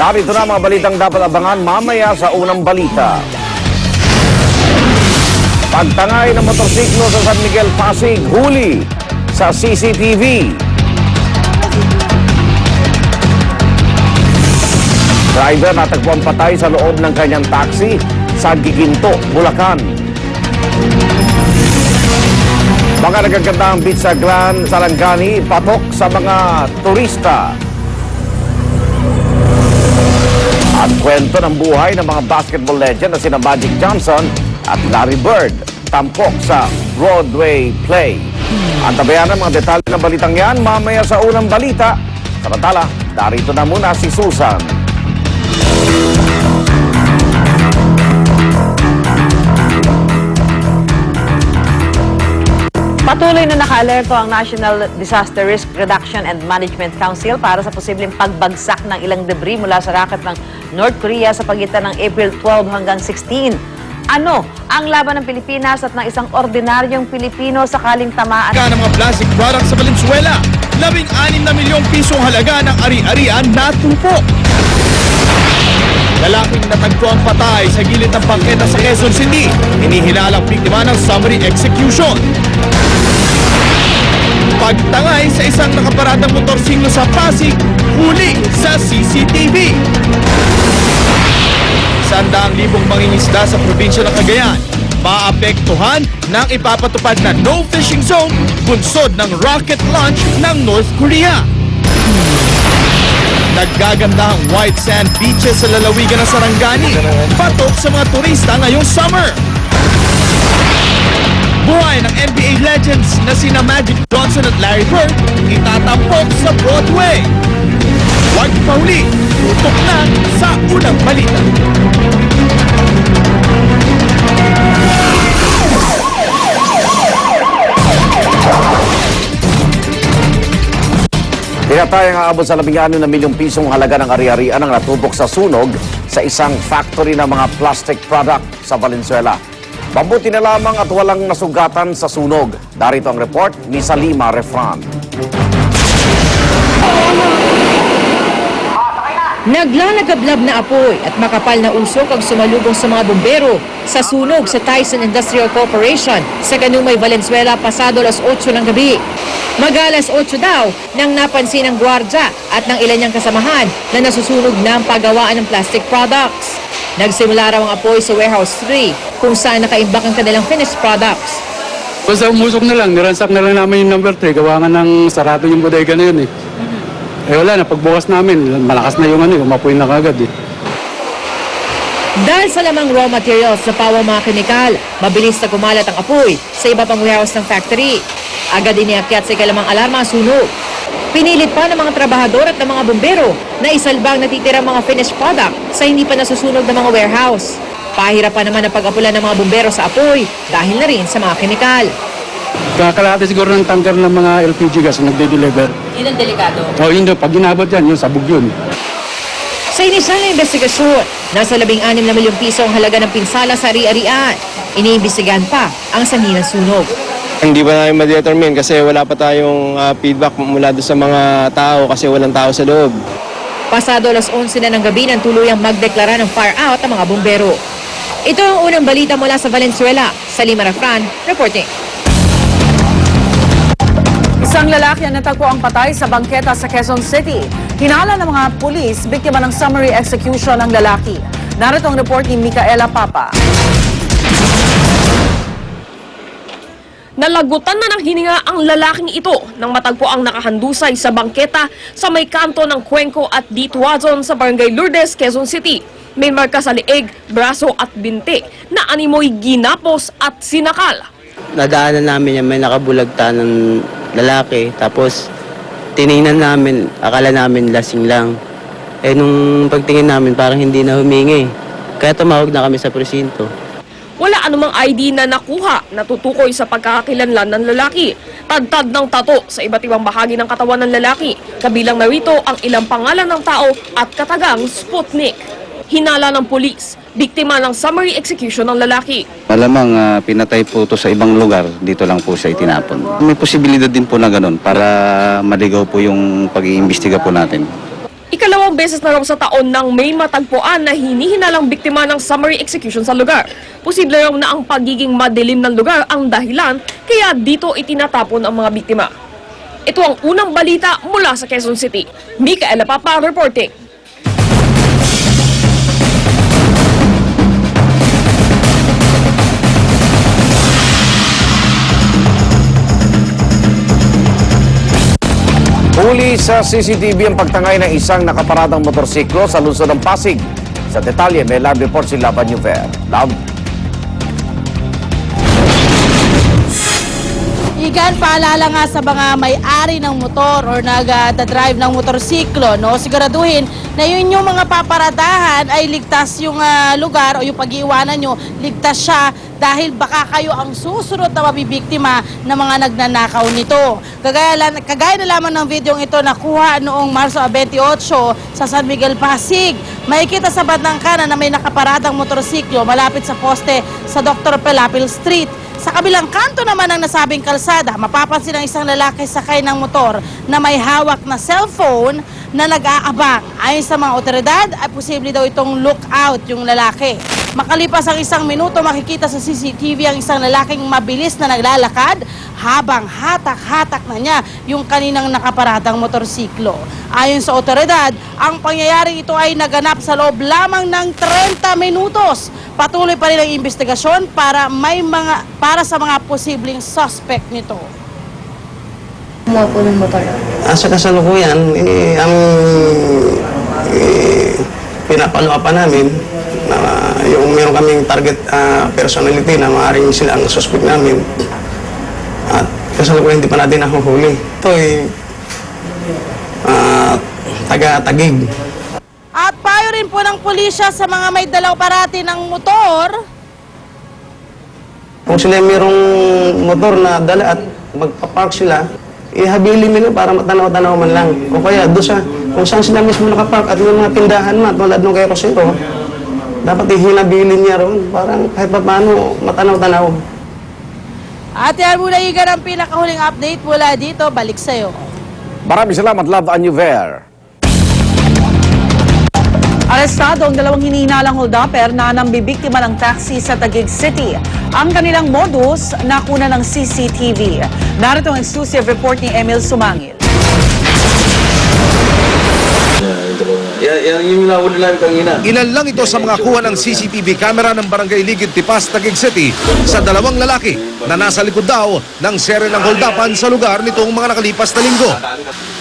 Narito na mga balitang dapat abangan mamaya sa unang balita. Pagtangay ng motorsiklo sa San Miguel, Pasig, huli sa CCTV. Driver natagpuan patay sa loob ng kanyang taxi sa Giginto, Bulacan. Mga nagagandang beach sa Gran Sarangani, patok sa mga turista. At kwento ng buhay ng mga basketball legend na sina Magic Johnson at Larry Bird, tampok sa Broadway play. Antabayan ang mga detalye ng balitang yan mamaya sa unang balita. Samantala, narito na muna si Susan. Patuloy na naka-alerto ang National Disaster Risk Reduction and Management Council para sa posibleng pagbagsak ng ilang debris mula sa rocket ng North Korea sa pagitan ng April 12 hanggang 16. Ano ang laban ng Pilipinas at ng isang ordinaryong Pilipino sakaling tamaan ng mga plastic products sa Valenzuela? 16 na milyong pisong halaga ng ari-arian natupo. Lalaking natagpuan patay sa gilid ng bangketa sa Quezon City, hinihilalang biktima ng summary execution. Pagtangay sa isang nakaparadang motorsiklo sa Pasig, huli sa CCTV. 100,000 mangingisda sa probinsya ng Cagayan, maapektuhan ng ipapatupad na no fishing zone bunsod ng rocket launch ng North Korea. Naggaganda ang white sand beaches sa lalawigan ng Sarangani, patok sa mga turista ngayong summer. Buhay ng NBA legends na sina Magic Johnson at Larry Bird, itatampok sa Broadway. Huwag pauli, tutok na sa unang balita. Tinatayang aabot sa 16 na milyong pisong halaga ng ari-arian ang natubok sa sunog sa isang factory ng mga plastic product sa Valenzuela. Mabuti na lamang at walang nasugatan sa sunog. Darito ang report ni Salima Refran. Naglalagablab na apoy at makapal na usok ang sumalubong sa mga bumbero sa sunog sa Tyson Industrial Corporation sa Ganumay, Valenzuela pasado alas 8 ng gabi. Mag-alas 8 daw nang napansin ng gwardya at ng ilan niyang kasamahan na nasusunog na ang paggawaan ng plastic products. Nagsimula raw ang apoy sa Warehouse 3 kung saan nakaimbak ang kanilang finished products. Basta umusok na lang, niransak na lang namin yung number 3, gawa nga ng sarado yung bodega na yun eh. Eh wala na, pagbukas namin, malakas na yung umapoy na kagad eh. Dahil sa lamang raw materials na pawang mga kemikal, mabilis na kumalat ang apoy sa iba pang warehouse ng factory. Agad iniakyat sa ikalimang alarma ang sunog. Pinilit pa ng mga trabahador at ng mga bumbero na isalbang natitirang mga finished product sa hindi pa nasusunog ng mga warehouse. Pahirapan naman ang pag-apulan ng mga bumbero sa apoy dahil na rin sa mga kemikal. Kakalahati siguro ng tanker ng mga LPG gas na nagde-deliver. Yun ang delikado. O yun, pag ginabot yan, yung sabog yun. Sa inisyal na investigasyon, nasa 16 na milyong piso ang halaga ng pinsala sa ari-arian. Iniimbestigahan pa ang sanhi ng sunog. Hindi pa namin ma-determine kasi wala pa tayong feedback mula doon sa mga tao kasi walang tao sa loob. Pasado alas 11 na ng gabi nang tuluyang magdeklara ng fire out ang mga bumbero. Ito ang unang balita mula sa Valenzuela. Salima Refran, reporting. Isang lalaki ang natagpo ang patay sa bangketa sa Quezon City. Hinala ng mga pulis, biktima ng summary execution ng lalaki. Narito ang report ni Micaela Papa. Nalagutan na ng hininga ang lalaking ito nang matagpo ang nakahandusay sa bangketa sa may kanto ng Cuenco at Dituazon sa Barangay Lourdes, Quezon City. May marka sa leeg, braso at binti na animoy ginapos at sinakal. Nadaanan namin yan, may nakabulagta ng lalaki. Tapos tiningnan namin, akala namin lasing lang. Eh nung pagtingin namin parang hindi na humingi. Kaya tumawag na kami sa presinto. Wala anumang ID na nakuha na tutukoy sa pagkakakilanlan ng lalaki. Tadtad ng tato sa iba't ibang bahagi ng katawan ng lalaki. Kabilang narito ang ilang pangalan ng tao at katagang Sputnik. Hinala ng pulis, biktima ng summary execution ng lalaki. Malamang pinatay po ito sa ibang lugar, dito lang po siya itinapon. May posibilidad din po na ganun para maligaw po yung pag-iimbestiga po natin. Ikalawang beses na raw sa taon nang may matagpuan na hinihinalang biktima ng summary execution sa lugar. Posible raw na ang pagiging madilim ng lugar ang dahilan kaya dito itinatapon ang mga biktima. Ito ang unang balita mula sa Quezon City. Micaela Papa reporting. Huli sa CCTV ang pagtangay ng isang nakaparadang motorsiklo sa lungsod ng Pasig. Sa detalye, may live report si Laban Yuver. Love. Igan, paalala nga sa mga may-ari ng motor or nag-drive ng motorsiklo, no? Siguraduhin na yun yung mga paparadahan ay ligtas yung lugar o yung pag-iwanan nyo, ligtas siya dahil baka kayo ang susunod na mabibiktima ng mga nagnanakaw nito. Kagaya na lamang ng videong ito nakuha noong Marso 28 sa San Miguel, Pasig. Makikita sa bandang kanan na may nakaparadang motorsiklo malapit sa poste sa Dr. Pelapil Street. Sa kabilang kanto naman ng nasabing kalsada, mapapansin ang isang lalaki sakay ng motor na may hawak na cellphone na nag-aabang. Ayon sa mga otoridad, ay posible daw itong lookout yung lalaki. Makalipas ang 1 minuto, makikita sa CCTV ang isang lalaking mabilis na naglalakad habang hatak-hatak na niya yung kaninang nakaparadang motorsiklo. Ayon sa otoridad, ang pangyayaring ito ay naganap sa loob lamang ng 30 minutos. Patuloy pa rin ang investigasyon para sa mga posibleng suspect nito. Sa kasalukuyan, ang pinapalo pa namin na yung meron kaming target personality na maaaring sila ang suspect namin. At kasalukuyan hindi pa natin nahuhuli. Ito ay taga-Tagig. At payo rin po ng pulisya sa mga may dalaw parati ng motor. Kung sila mayroong motor na dala at magpapark sila, ihabilin nila para matanaw-tanaw man lang. O kaya doon sa kung saan sila mismo nakapark at yung mga tindahan man, tulad nung kay Rosero, dapat ihinabilin niya ron parang kahit pa paano matanaw-tanaw. At yan muna Igan ang pinakahuling update mula dito. Balik sa'yo. Maraming salamat, Love Anuver. Arestado ang 2 hinihinalang hold-upper na nambibiktima ng taxi sa Taguig City. Ang kanilang modus nakuna ng CCTV. Narito ang exclusive report ni Emil Sumangil. Ilan lang ito sa mga kuha ng CCTV camera ng Barangay Ligid Tipas, Taguig City sa 2 lalaki na nasa likod daw ng sere ng hold-upan sa lugar nitong mga nakalipas na linggo.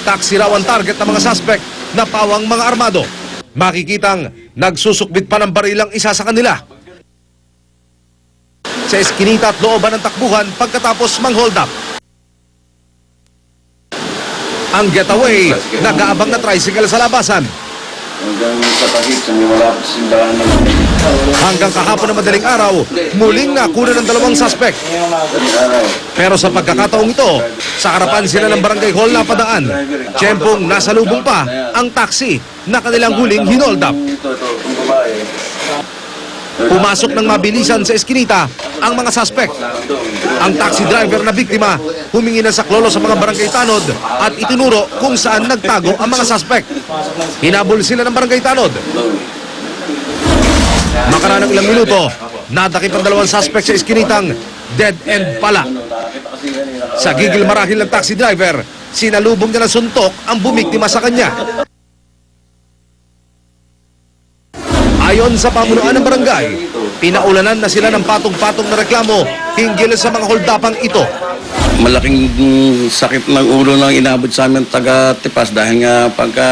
Taxi raw ang target ng mga suspect na pawang mga armado. Makikitang nagsusukbit pa ng barilang isa sa kanila. Sa eskinita at looban ng takbuhan pagkatapos mang-hold up. Ang getaway, nag-aabang na tricycle sa labasan. Hanggang kahapon na madaling araw, muling nakuha ng 2 suspect. Pero sa pagkakataong ito, sa harapan sila ng barangay hall na padaan, tiyempong nasa lubong pa ang taxi na kanilang huling hinold up. Pumasok ng mabilisan sa eskinita ang mga suspect. Ang taxi driver na biktima humingi ng saklolo sa mga barangay tanod at itinuro kung saan nagtago ang mga suspect. Hinabol sila ng barangay tanod. Makaraan ng ilang minuto, nadakip ang 2 suspect sa eskinitang dead end pala. Sa gigil marahil ng taxi driver, sinalubong niya ng suntok ang bumiktima sa kanya. Ayon sa pamunuan ng barangay, pinaulanan na sila ng patong-patong na reklamo hinggil sa mga holdapang ito. Malaking sakit ng ulo nang inabot sa amin taga Tipas dahil nga pagka